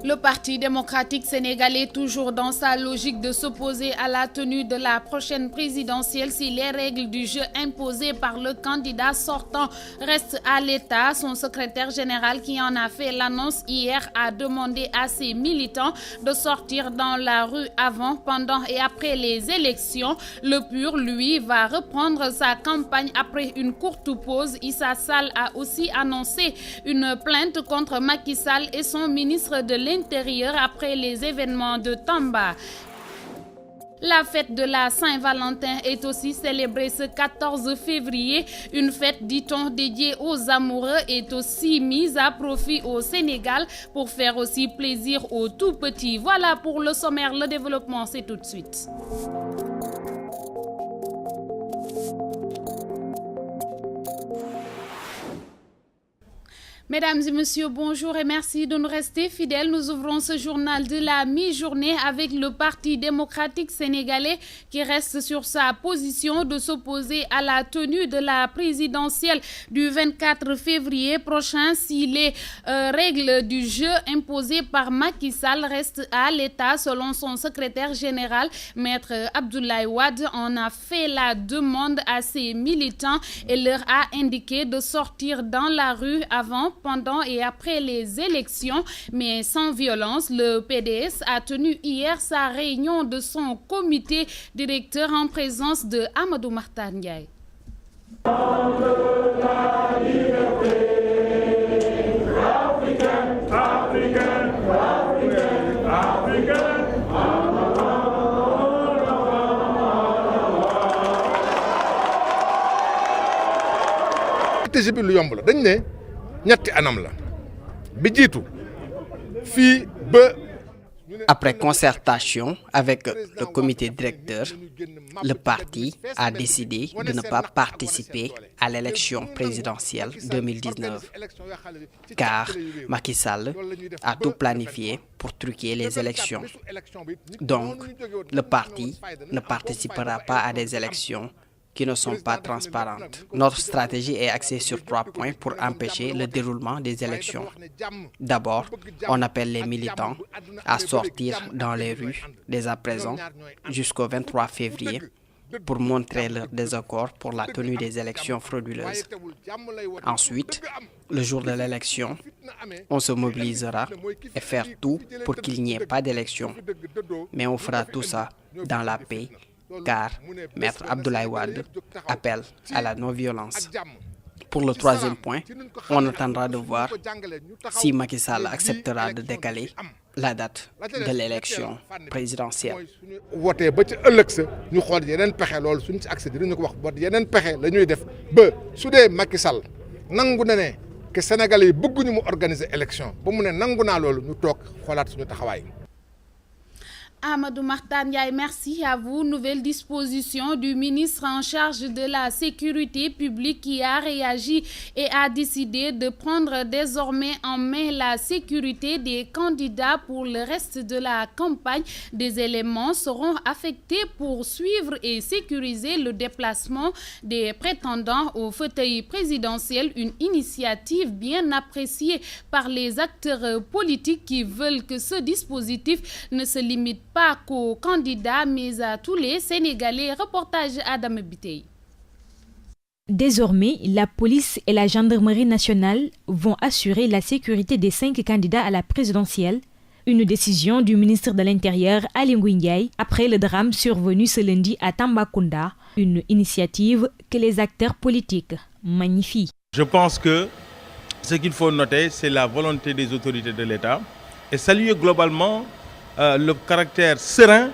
Le Parti démocratique sénégalais, toujours dans sa logique de s'opposer à la tenue de la prochaine présidentielle si les règles du jeu imposées par le candidat sortant restent à l'état. Son secrétaire général, qui en a fait l'annonce hier, a demandé à ses militants de sortir dans la rue avant, pendant et après les élections. Le PUR, lui, va reprendre sa campagne après une courte pause. Issa Sall a aussi annoncé une plainte contre Macky Sall et son ministre de l'Intérieur après les événements de Tamba. La fête de la Saint-Valentin est aussi célébrée ce 14 février. Une fête, dit-on, dédiée aux amoureux est aussi mise à profit au Sénégal pour faire aussi plaisir aux tout-petits. Voilà pour le sommaire. Le développement, c'est tout de suite. Mesdames et messieurs, bonjour et merci de nous rester fidèles. Nous ouvrons ce journal de la mi-journée avec le Parti démocratique sénégalais qui reste sur sa position de s'opposer à la tenue de la présidentielle du 24 février prochain si les règles du jeu imposées par Macky Sall restent à l'état. Selon son secrétaire général, Maître Abdoulaye Wade en a fait la demande à ses militants et leur a indiqué de sortir dans la rue avant, pendant et après les élections, mais sans violence. Le PDS a tenu hier sa réunion de son comité directeur en présence de Amadou Mahtar Ndiaye. Après concertation avec le comité directeur, le parti a décidé de ne pas participer à l'élection présidentielle 2019 car Macky Sall a tout planifié pour truquer les élections. Donc, le parti ne participera pas à des élections qui ne sont pas transparentes. Notre stratégie est axée sur 3 points pour empêcher le déroulement des élections. D'abord, on appelle les militants à sortir dans les rues dès à présent jusqu'au 23 février pour montrer leur désaccord pour la tenue des élections frauduleuses. Ensuite, le jour de l'élection, on se mobilisera et faire tout pour qu'il n'y ait pas d'élection. Mais on fera tout ça dans la paix, car Maître Abdoulaye Wade appelle à la non-violence. Pour le 3e point, on attendra de voir si Macky Sall acceptera de décaler la date de l'élection présidentielle. Amadou Mahtar Ndiaye, merci à vous. Nouvelle disposition du ministre en charge de la sécurité publique qui a réagi et a décidé de prendre désormais en main la sécurité des candidats pour le reste de la campagne. Des éléments seront affectés pour suivre et sécuriser le déplacement des prétendants au fauteuil présidentiel. Une initiative bien appréciée par les acteurs politiques qui veulent que ce dispositif ne se limite pas qu'aux candidats, mais à tous les Sénégalais. Reportage Adam Bitey. Désormais, la police et la gendarmerie nationale vont assurer la sécurité des 5 candidats à la présidentielle. Une décision du ministre de l'Intérieur, Aly Ngouille Ndiaye, après le drame survenu ce lundi à Tambacounda. Une initiative que les acteurs politiques magnifient. Je pense que ce qu'il faut noter, c'est la volonté des autorités de l'État et saluer globalement le caractère serein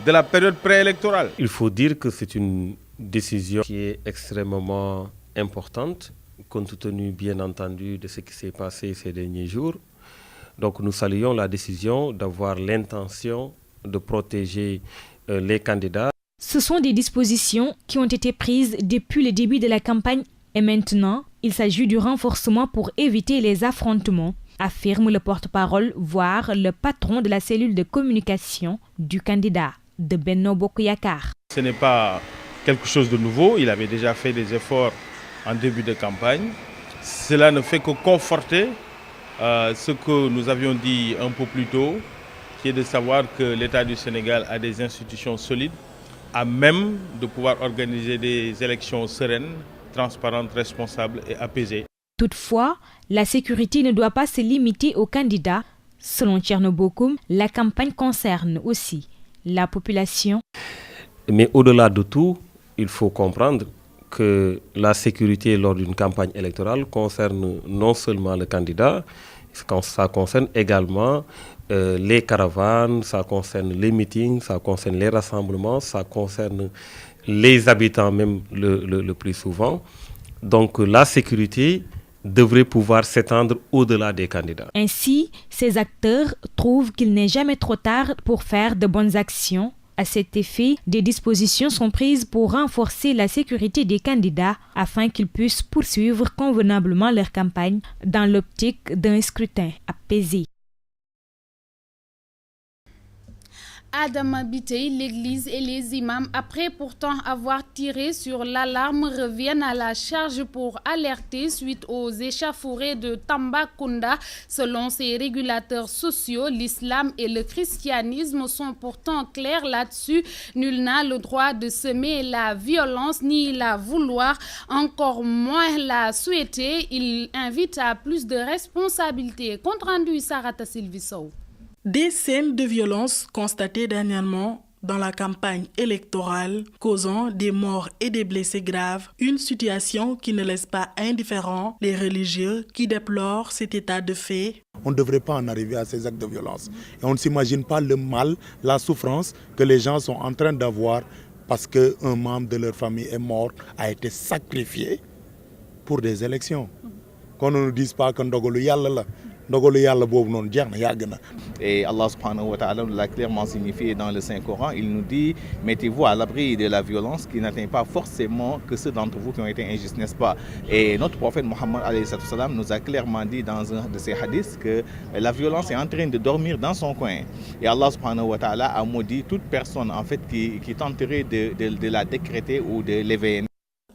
de la période préélectorale. Il faut dire que c'est une décision qui est extrêmement importante, compte tenu bien entendu de ce qui s'est passé ces derniers jours. Donc nous saluons la décision d'avoir l'intention de protéger les candidats. Ce sont des dispositions qui ont été prises depuis le début de la campagne et maintenant, il s'agit du renforcement pour éviter les affrontements, affirme le porte-parole, voire le patron de la cellule de communication du candidat de Benno Bokk Yakaar. Ce n'est pas quelque chose de nouveau, il avait déjà fait des efforts en début de campagne. Cela ne fait que conforter ce que nous avions dit un peu plus tôt, qui est de savoir que l'État du Sénégal a des institutions solides, à même de pouvoir organiser des élections sereines, transparentes, responsables et apaisées. Toutefois, la sécurité ne doit pas se limiter aux candidats. Selon Thierno Bokoum, la campagne concerne aussi la population. Mais au-delà de tout, il faut comprendre que la sécurité lors d'une campagne électorale concerne non seulement le candidat, ça concerne également les caravanes, ça concerne les meetings, ça concerne les rassemblements, ça concerne les habitants même le plus souvent. Donc la sécurité devrait pouvoir s'étendre au-delà des candidats. Ainsi, ces acteurs trouvent qu'il n'est jamais trop tard pour faire de bonnes actions. À cet effet, des dispositions sont prises pour renforcer la sécurité des candidats afin qu'ils puissent poursuivre convenablement leur campagne dans l'optique d'un scrutin apaisé. Adama Biteye, l'Église et les imams, après pourtant avoir tiré sur l'alarme, reviennent à la charge pour alerter suite aux échauffourées de Tambacounda. Selon ces régulateurs sociaux, l'islam et le christianisme sont pourtant clairs là-dessus. Nul n'a le droit de semer la violence ni la vouloir, encore moins la souhaiter. Il invite à plus de responsabilités. Compte rendu Sarata Silvisou. Des scènes de violence constatées dernièrement dans la campagne électorale, causant des morts et des blessés graves, une situation qui ne laisse pas indifférents les religieux qui déplorent cet état de fait. On ne devrait pas en arriver à ces actes de violence. Et on ne s'imagine pas le mal, la souffrance que les gens sont en train d'avoir parce qu'un membre de leur famille est mort, a été sacrifié pour des élections. Qu'on ne nous dise pas que Ndogolu Yalla la. Et Allah subhanahu wa ta'ala nous l'a clairement signifié dans le Saint-Coran. Il nous dit, mettez-vous à l'abri de la violence qui n'atteint pas forcément que ceux d'entre vous qui ont été injustes, n'est-ce pas? Et notre prophète Mohammed nous a clairement dit dans un de ses hadiths que la violence est en train de dormir dans son coin. Et Allah subhanahu wa ta'ala a maudit toute personne en fait qui tenterait de la décréter ou de l'éveiller.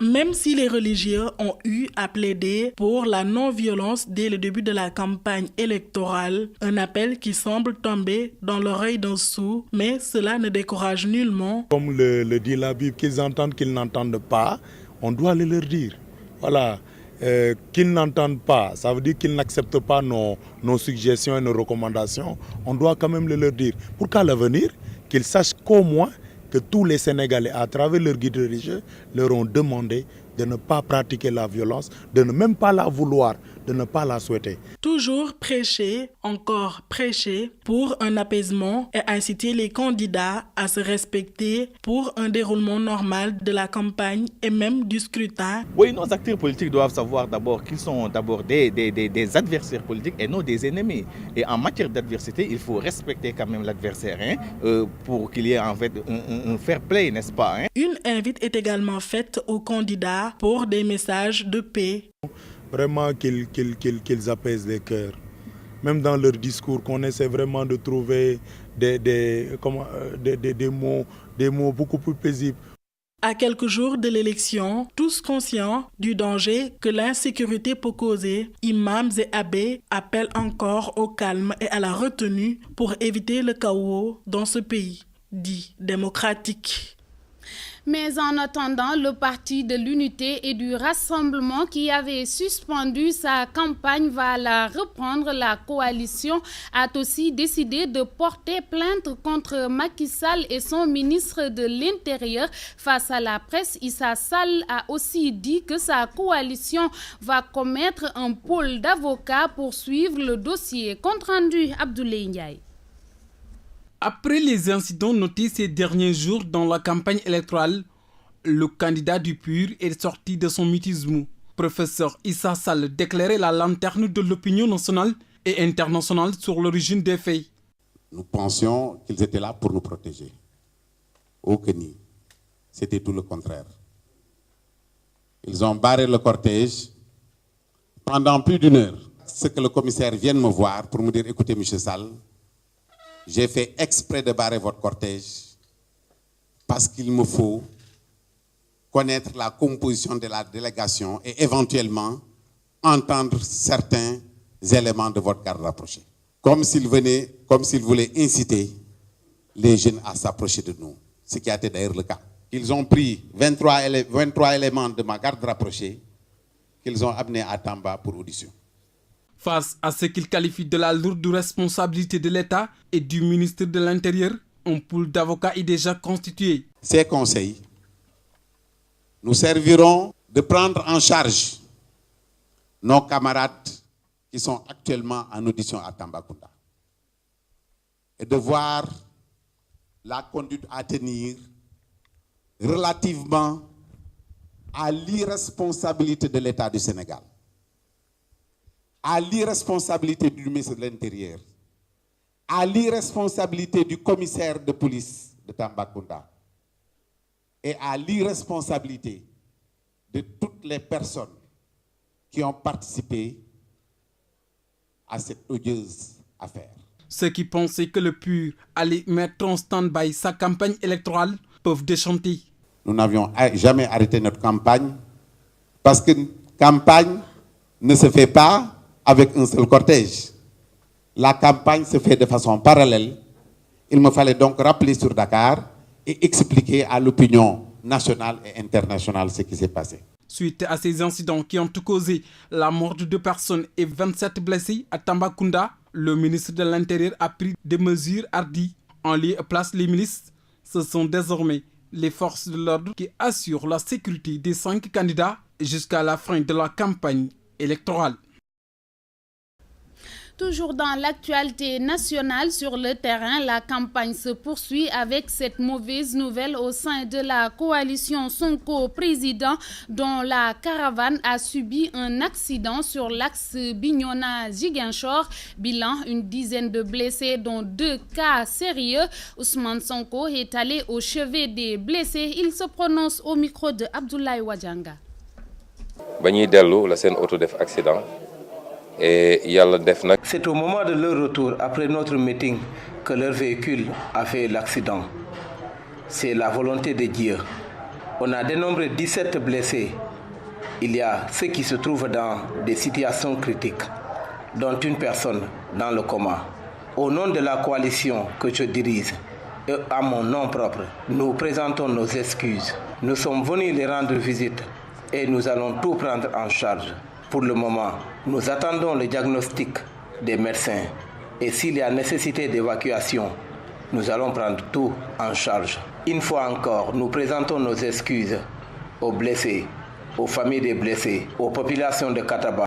Même si les religieux ont eu à plaider pour la non-violence dès le début de la campagne électorale, un appel qui semble tomber dans l'oreille d'un sourd, mais cela ne décourage nullement. Comme le dit la Bible, qu'ils entendent, qu'ils n'entendent pas, on doit le leur dire. Voilà, qu'ils n'entendent pas, ça veut dire qu'ils n'acceptent pas nos suggestions et nos recommandations, on doit quand même le leur dire. Pour qu'à l'avenir, qu'ils sachent qu'au moins, que tous les Sénégalais, à travers leur guide religieux, leur ont demandé de ne pas pratiquer la violence, de ne même pas la vouloir, de ne pas la souhaiter. Toujours prêcher, encore prêcher pour un apaisement et inciter les candidats à se respecter pour un déroulement normal de la campagne et même du scrutin. Oui, nos acteurs politiques doivent savoir d'abord qu'ils sont d'abord des adversaires politiques et non des ennemis. Et en matière d'adversité, il faut respecter quand même l'adversaire pour qu'il y ait en fait un fair play, n'est-ce pas? Une invite est également faite aux candidats pour des messages de paix. Vraiment qu'ils apaisent les cœurs. Même dans leur discours, qu'on essaie vraiment de trouver des mots beaucoup plus paisibles. À quelques jours de l'élection, tous conscients du danger que l'insécurité peut causer, imams et abbés appellent encore au calme et à la retenue pour éviter le chaos dans ce pays dit démocratique. Mais en attendant, le Parti de l'Unité et du Rassemblement qui avait suspendu sa campagne va la reprendre. La coalition a aussi décidé de porter plainte contre Macky Sall et son ministre de l'Intérieur. Face à la presse, Issa Sall a aussi dit que sa coalition va commettre un pôle d'avocats pour suivre le dossier. Compte rendu, Abdoulaye Ndiaye. Après les incidents notés ces derniers jours dans la campagne électorale, le candidat du PUR est sorti de son mutisme. Professeur Issa Sall déclarait la lanterne de l'opinion nationale et internationale sur l'origine des faits. Nous pensions qu'ils étaient là pour nous protéger. Au Kenya, c'était tout le contraire. Ils ont barré le cortège pendant plus d'une heure. Ce que le commissaire vienne me voir pour me dire, écoutez, M. Sall, j'ai fait exprès de barrer votre cortège parce qu'il me faut connaître la composition de la délégation et éventuellement entendre certains éléments de votre garde rapprochée. Comme s'ils voulaient inciter les jeunes à s'approcher de nous, ce qui a été d'ailleurs le cas. Ils ont pris 23 éléments de ma garde rapprochée qu'ils ont amenés à Tamba pour audition. Face à ce qu'ils qualifient de la lourde responsabilité de l'État et du ministre de l'Intérieur, un pool d'avocats est déjà constitué. Ces conseils nous serviront de prendre en charge nos camarades qui sont actuellement en audition à Tambacounda et de voir la conduite à tenir relativement à l'irresponsabilité de l'État du Sénégal, à l'irresponsabilité du ministre de l'Intérieur, à l'irresponsabilité du commissaire de police de Tambacounda et à l'irresponsabilité de toutes les personnes qui ont participé à cette odieuse affaire. Ceux qui pensaient que le PUR allait mettre en stand-by sa campagne électorale peuvent déchanter. Nous n'avions jamais arrêté notre campagne parce qu'une campagne ne se fait pas avec un seul cortège. La campagne se fait de façon parallèle. Il me fallait donc rappeler sur Dakar et expliquer à l'opinion nationale et internationale ce qui s'est passé. Suite à ces incidents qui ont causé la mort de 2 personnes et 27 blessés à Tambacounda, le ministre de l'Intérieur a pris des mesures hardies. En lieu et place les milices, ce sont désormais les forces de l'ordre qui assurent la sécurité des 5 candidats jusqu'à la fin de la campagne électorale. Toujours dans l'actualité nationale sur le terrain, la campagne se poursuit avec cette mauvaise nouvelle au sein de la coalition Sonko président dont la caravane a subi un accident sur l'axe Bignona-Ziguinchor. Bilan, une dizaine de blessés dont 2 cas sérieux. Ousmane Sonko est allé au chevet des blessés. Il se prononce au micro de Abdoulaye Wadjanga. Bagni dellu la sen auto def accident. C'est au moment de leur retour après notre meeting que leur véhicule a fait l'accident. C'est la volonté de Dieu. On a dénombré 17 blessés. Il y a ceux qui se trouvent dans des situations critiques, dont une personne dans le coma. Au nom de la coalition que je dirige et à mon nom propre, nous présentons nos excuses. Nous sommes venus les rendre visite et nous allons tout prendre en charge. Pour le moment, nous attendons le diagnostic des médecins et s'il y a nécessité d'évacuation, nous allons prendre tout en charge. Une fois encore, nous présentons nos excuses aux blessés, aux familles des blessés, aux populations de Kataba.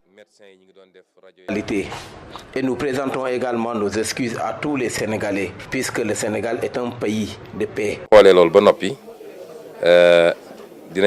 Et nous présentons également nos excuses à tous les Sénégalais, puisque le Sénégal est un pays de paix. Et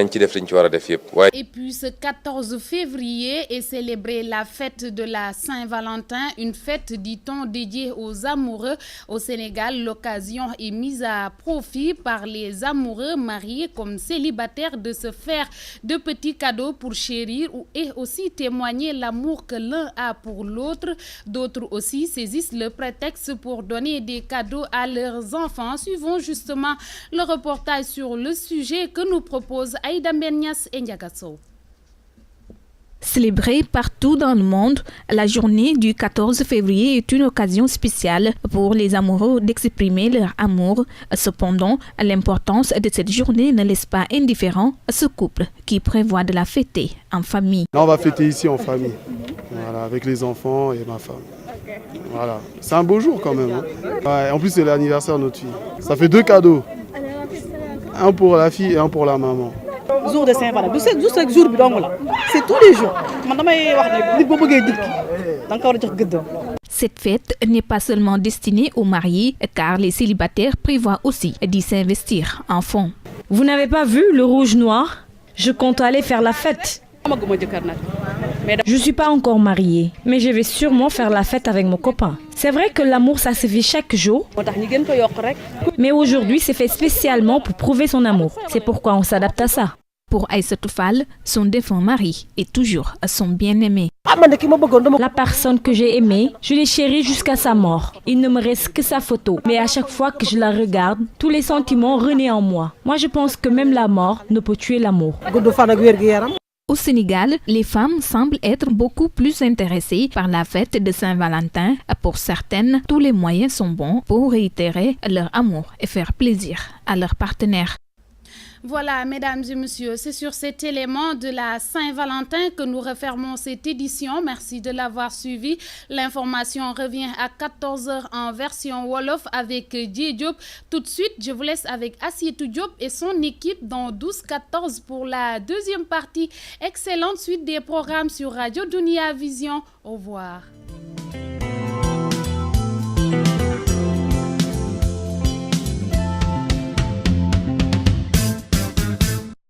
puis ce 14 février est célébrée la fête de la Saint-Valentin, une fête, dit-on, dédiée aux amoureux. Au Sénégal, l'occasion est mise à profit par les amoureux mariés comme célibataires de se faire de petits cadeaux pour chérir et aussi témoigner l'amour que l'un a pour l'autre. D'autres aussi saisissent le prétexte pour donner des cadeaux à leurs enfants. Suivons justement le reportage sur le sujet que nous propose Aïda Mbernias et Ndiagasso. Célébrée partout dans le monde, la journée du 14 février est une occasion spéciale pour les amoureux d'exprimer leur amour. Cependant, l'importance de cette journée ne laisse pas indifférent ce couple qui prévoit de la fêter en famille. Là, on va fêter ici en famille, voilà, avec les enfants et ma femme. Voilà. C'est un beau jour quand même. Hein. Ouais, en plus, c'est l'anniversaire de notre fille. Ça fait 2 cadeaux. Un pour la fille et un pour la maman. Jour de Saint-Valentin, c'est jour c'est tous les jours. Cette fête n'est pas seulement destinée aux mariés, car les célibataires prévoient aussi d'y s'investir en fonds. Vous n'avez pas vu le rouge noir? Je compte aller faire la fête. Je ne suis pas encore mariée, mais je vais sûrement faire la fête avec mon copain. C'est vrai que l'amour, ça se vit chaque jour. Mais aujourd'hui, c'est fait spécialement pour prouver son amour. C'est pourquoi on s'adapte à ça. Pour Aïssatou Fall, son défunt mari est toujours son bien-aimé. La personne que j'ai aimée, je l'ai chérie jusqu'à sa mort. Il ne me reste que sa photo. Mais à chaque fois que je la regarde, tous les sentiments renaissent en moi. Moi, je pense que même la mort ne peut tuer l'amour. Au Sénégal, les femmes semblent être beaucoup plus intéressées par la fête de Saint-Valentin. Pour certaines, tous les moyens sont bons pour réitérer leur amour et faire plaisir à leur partenaire. Voilà, mesdames et messieurs, c'est sur cet élément de la Saint-Valentin que nous refermons cette édition. Merci de l'avoir suivi. L'information revient à 14h en version Wolof avec Dji Diop. Tout de suite, je vous laisse avec Assietou Diop et son équipe dans 12-14 pour la deuxième partie. Excellente suite des programmes sur Radio Dunia Vision. Au revoir.